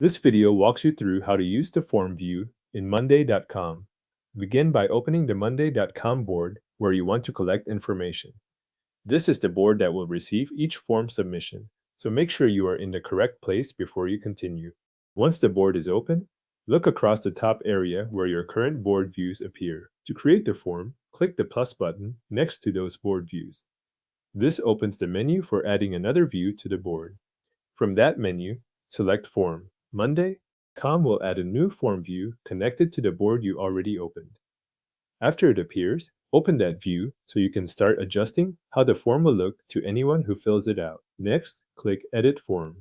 This video walks you through how to use the form view in monday.com. Begin by opening the monday.com board where you want to collect information. This is the board that will receive each form submission, so make sure you are in the correct place before you continue. Once the board is open, look across the top area where your current board views appear. To create the form, click the plus button next to those board views. This opens the menu for adding another view to the board. From that menu, select Form. Monday.com will add a new form view connected to the board you already opened. After it appears, open that view so you can start adjusting how the form will look to anyone who fills it out. Next, click Edit Form.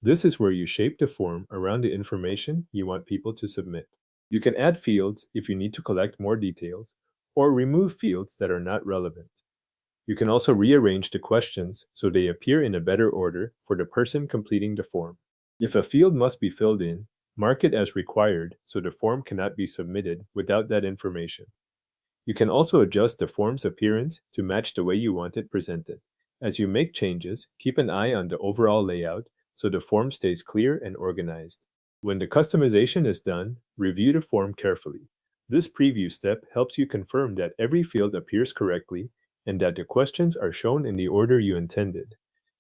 This is where you shape the form around the information you want people to submit. You can add fields if you need to collect more details, or remove fields that are not relevant. You can also rearrange the questions so they appear in a better order for the person completing the form. If a field must be filled in, mark it as required so the form cannot be submitted without that information. You can also adjust the form's appearance to match the way you want it presented. As you make changes, keep an eye on the overall layout so the form stays clear and organized. When the customization is done, review the form carefully. This preview step helps you confirm that every field appears correctly and that the questions are shown in the order you intended.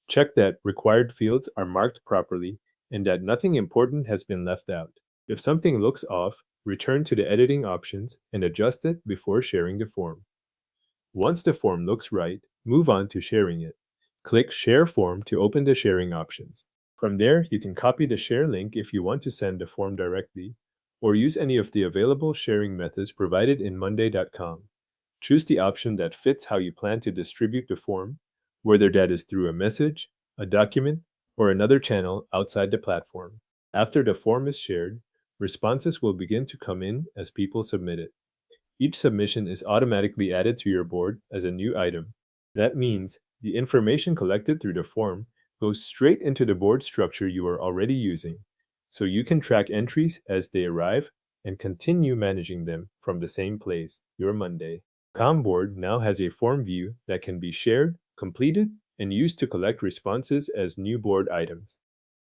Check that required fields are marked properly and that nothing important has been left out. If something looks off, return to the editing options and adjust it before sharing the form. Once the form looks right, move on to sharing it. Click Share Form to open the sharing options. From there, you can copy the share link if you want to send the form directly, or use any of the available sharing methods provided in monday.com. Choose the option that fits how you plan to distribute the form, whether that is through a message, a document, or another channel outside the platform. After the form is shared, responses will begin to come in as people submit it. Each submission is automatically added to your board as a new item. That means the information collected through the form goes straight into the board structure you are already using, so you can track entries as they arrive and continue managing them from the same place. Your Monday.com board now has a form view that can be shared, completed, and used to collect responses as new board items.